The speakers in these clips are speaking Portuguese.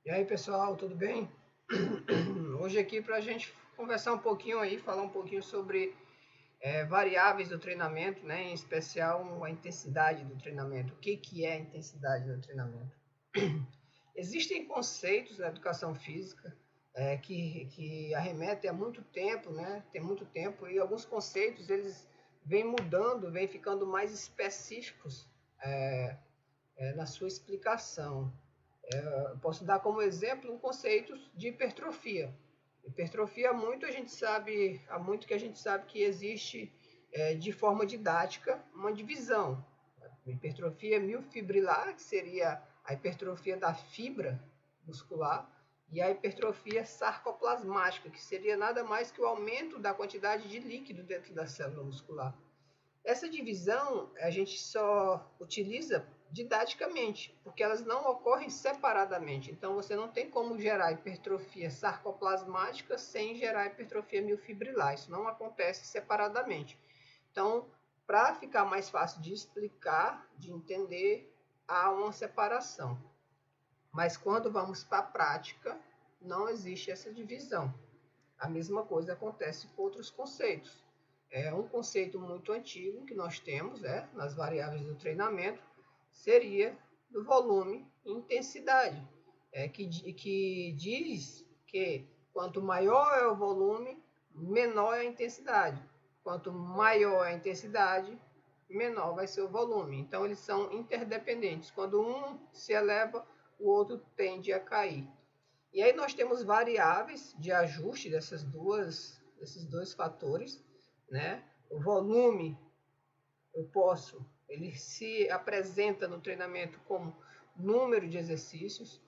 E aí, pessoal, tudo bem? Hoje aqui para a gente conversar um pouquinho aí, falar um pouquinho sobre variáveis do treinamento, né? Em especial a intensidade do treinamento. O que é a intensidade do treinamento? Existem conceitos na educação física que arremetem a muito tempo, né? Tem muito tempo e alguns conceitos eles vêm mudando, vêm ficando mais específicos na sua explicação. Eu posso dar como exemplo um conceito de hipertrofia. Hipertrofia, há muito que a gente sabe que existe de forma didática uma divisão. A hipertrofia miofibrilar, que seria a hipertrofia da fibra muscular, e a hipertrofia sarcoplasmática, que seria nada mais que o aumento da quantidade de líquido dentro da célula muscular. Essa divisão a gente só utiliza didaticamente, porque elas não ocorrem separadamente. Então, você não tem como gerar hipertrofia sarcoplasmática sem gerar hipertrofia miofibrilar. Isso não acontece separadamente. Então, para ficar mais fácil de explicar, de entender, há uma separação. Mas quando vamos para a prática, não existe essa divisão. A mesma coisa acontece com outros conceitos. É um conceito muito antigo que nós temos nas variáveis do treinamento, seria do volume e intensidade, que diz que quanto maior é o volume, menor é a intensidade. Quanto maior é a intensidade, menor vai ser o volume. Então, eles são interdependentes. Quando um se eleva, o outro tende a cair. E aí nós temos variáveis de ajuste desses dois fatores, né? O volume, ele se apresenta no treinamento como número de exercícios,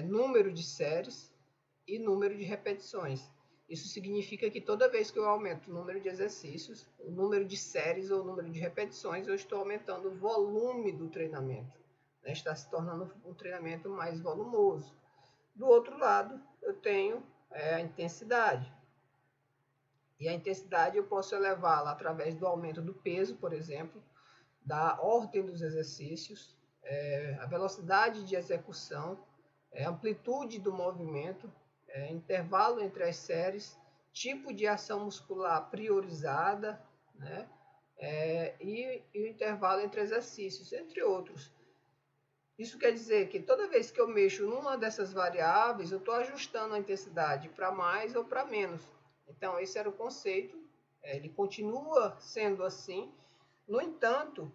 número de séries e número de repetições. Isso significa que toda vez que eu aumento o número de exercícios, o número de séries ou o número de repetições, eu estou aumentando o volume do treinamento, né? Está se tornando um treinamento mais volumoso. Do outro lado, eu tenho a intensidade. E a intensidade eu posso elevá-la através do aumento do peso, por exemplo, da ordem dos exercícios, a velocidade de execução, amplitude do movimento, intervalo entre as séries, tipo de ação muscular priorizada, né? E o intervalo entre exercícios, entre outros. Isso quer dizer que toda vez que eu mexo numa dessas variáveis, eu estou ajustando a intensidade para mais ou para menos. Então, esse era o conceito, ele continua sendo assim. No entanto,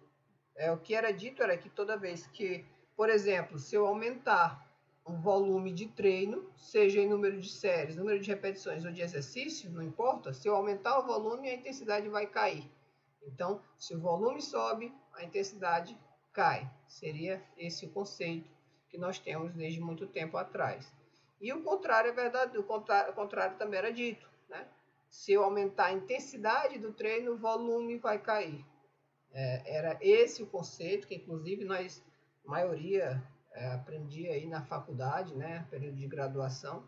o que era dito era que toda vez que, por exemplo, se eu aumentar o volume de treino, seja em número de séries, número de repetições ou de exercício, não importa, se eu aumentar o volume, a intensidade vai cair. Então, se o volume sobe, a intensidade cai. Seria esse o conceito que nós temos desde muito tempo atrás. E o contrário é verdade, o contrário também era dito, né? Se eu aumentar a intensidade do treino, o volume vai cair. Era esse o conceito que, inclusive, nós, a maioria, aprendia aí na faculdade, né? Período de graduação.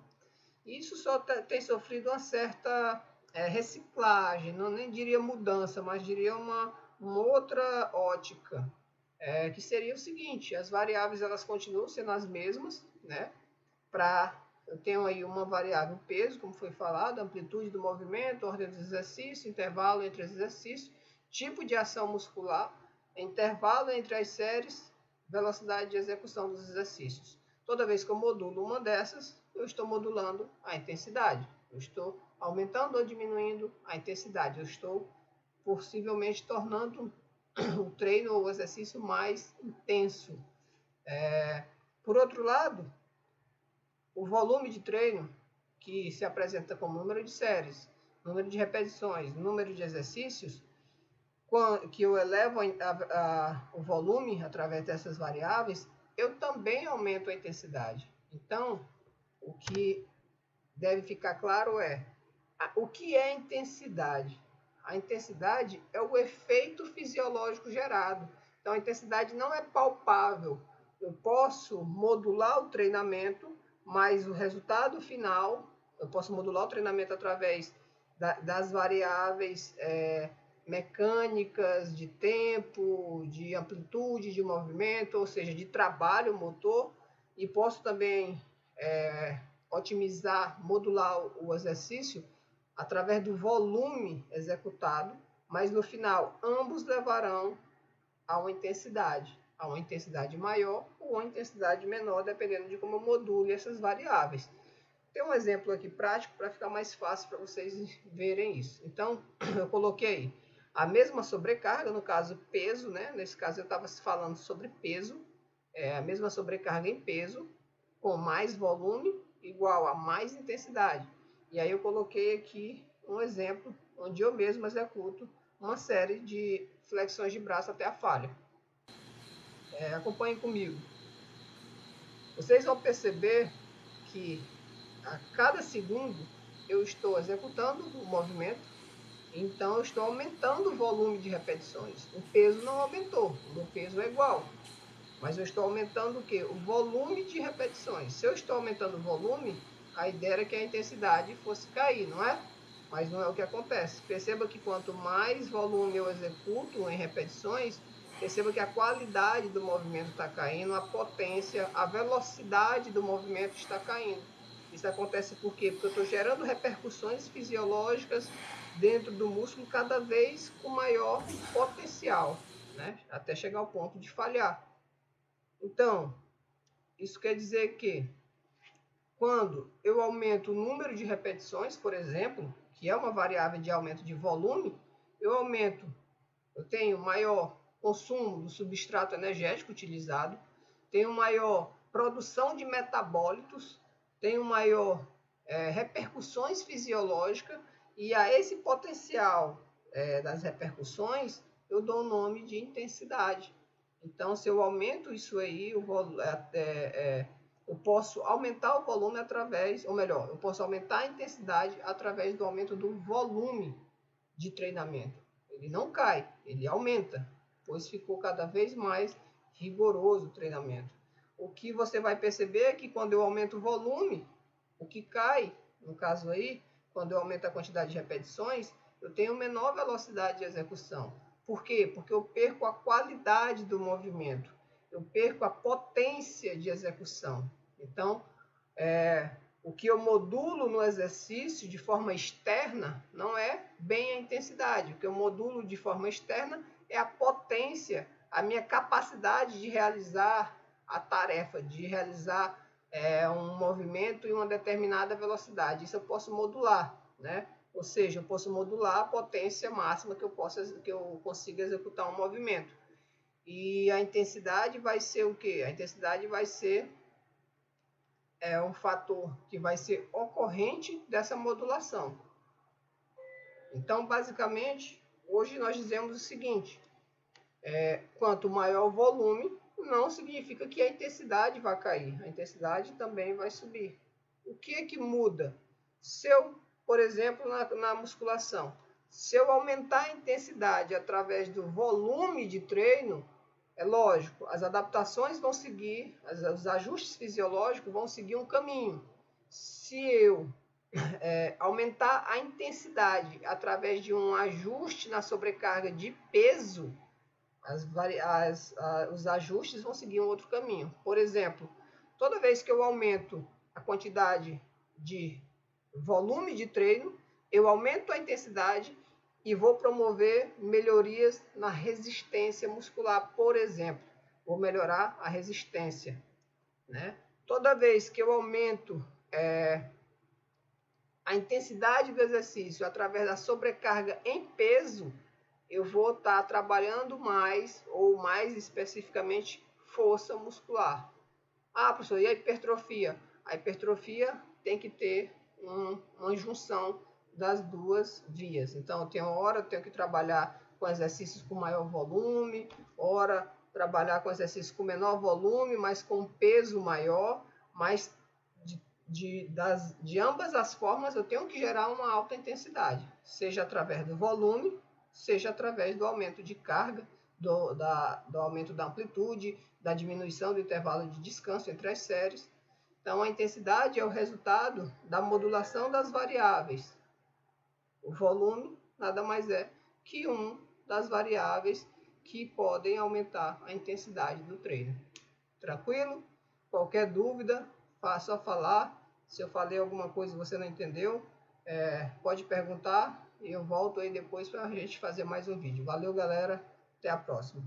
E isso só tem sofrido uma certa reciclagem, não nem diria mudança, mas diria uma outra ótica, que seria o seguinte: as variáveis elas continuam sendo as mesmas, né? Eu tenho aí uma variável peso, como foi falado, amplitude do movimento, ordem dos exercícios, intervalo entre os exercícios, tipo de ação muscular, intervalo entre as séries, velocidade de execução dos exercícios. Toda vez que eu modulo uma dessas, eu estou modulando a intensidade. Eu estou aumentando ou diminuindo a intensidade. Eu estou possivelmente tornando o treino ou o exercício mais intenso. Por outro lado, o volume de treino, que se apresenta como número de séries, número de repetições, número de exercícios, que eu elevo o volume através dessas variáveis, eu também aumento a intensidade. Então, o que deve ficar claro é o que é intensidade. A intensidade é o efeito fisiológico gerado. Então, a intensidade não é palpável. Eu posso modular o treinamento, mas o resultado final, eu posso modular o treinamento através das variáveis mecânicas, de tempo, de amplitude de movimento, ou seja, de trabalho motor, e posso também otimizar, modular o exercício através do volume executado, mas no final ambos levarão a uma intensidade maior ou uma intensidade menor, dependendo de como eu module essas variáveis. Tem um exemplo aqui prático para ficar mais fácil para vocês verem isso. Então, eu coloquei a mesma sobrecarga, no caso peso, né? Nesse caso eu estava falando sobre peso, a mesma sobrecarga em peso, com mais volume, igual a mais intensidade. E aí eu coloquei aqui um exemplo, onde eu mesmo executo uma série de flexões de braço até a falha. Acompanhem comigo. Vocês vão perceber que a cada segundo eu estou executando o movimento, então eu estou aumentando o volume de repetições. O peso não aumentou, o meu peso é igual, mas eu estou aumentando o quê? O volume de repetições. Se eu estou aumentando o volume, a ideia era que a intensidade fosse cair, não é? Mas não é o que acontece. Perceba que quanto mais volume eu executo em repetições, perceba que a qualidade do movimento está caindo, a potência, a velocidade do movimento está caindo. Isso acontece por quê? Porque eu estou gerando repercussões fisiológicas dentro do músculo cada vez com maior potencial, né? Até chegar ao ponto de falhar. Então, isso quer dizer que quando eu aumento o número de repetições, por exemplo, que é uma variável de aumento de volume, eu tenho maior consumo do substrato energético utilizado, tenho maior produção de metabólitos, tenho maior repercussões fisiológicas, e a esse potencial das repercussões eu dou o nome de intensidade. Então, se eu aumento isso aí, eu posso aumentar o volume através, ou melhor, eu posso aumentar a intensidade através do aumento do volume de treinamento. Ele não cai, ele aumenta, pois ficou cada vez mais rigoroso o treinamento. O que você vai perceber é que quando eu aumento o volume, o que cai, no caso aí, quando eu aumento a quantidade de repetições, eu tenho menor velocidade de execução. Por quê? Porque eu perco a qualidade do movimento, eu perco a potência de execução. Então, o que eu modulo no exercício de forma externa não é bem a intensidade. O que eu modulo de forma externa é a potência, a minha capacidade de realizar a tarefa, de realizar um movimento em uma determinada velocidade. Isso eu posso modular, né? Ou seja, eu posso modular a potência máxima que eu consiga executar um movimento. E a intensidade vai ser o quê? A intensidade vai ser um fator que vai ser ocorrente dessa modulação. Então, basicamente, hoje nós dizemos o seguinte: quanto maior o volume, não significa que a intensidade vai cair, a intensidade também vai subir. O que é que muda? Se eu, por exemplo, na musculação, se eu aumentar a intensidade através do volume de treino, é lógico, as adaptações vão seguir, os ajustes fisiológicos vão seguir um caminho. Se eu aumentar a intensidade através de um ajuste na sobrecarga de peso, os ajustes vão seguir um outro caminho. Por exemplo, toda vez que eu aumento a quantidade de volume de treino, eu aumento a intensidade e vou promover melhorias na resistência muscular, por exemplo. Vou melhorar a resistência, né? Toda vez que eu aumento a intensidade do exercício através da sobrecarga em peso, eu vou estar trabalhando mais, ou mais especificamente, força muscular. Ah, professor, e a hipertrofia? A hipertrofia tem que ter uma junção das duas vias. Então, tem hora eu tenho que trabalhar com exercícios com maior volume, hora trabalhar com exercícios com menor volume, mas com peso maior, mas de ambas as formas eu tenho que gerar uma alta intensidade, seja através do volume, seja através do aumento de carga, do aumento da amplitude, da diminuição do intervalo de descanso entre as séries. Então, a intensidade é o resultado da modulação das variáveis. O volume nada mais é que uma das variáveis que podem aumentar a intensidade do treino. Tranquilo? Qualquer dúvida, só falar. Se eu falei alguma coisa e você não entendeu, pode perguntar e eu volto aí depois para a gente fazer mais um vídeo. Valeu, galera. Até a próxima.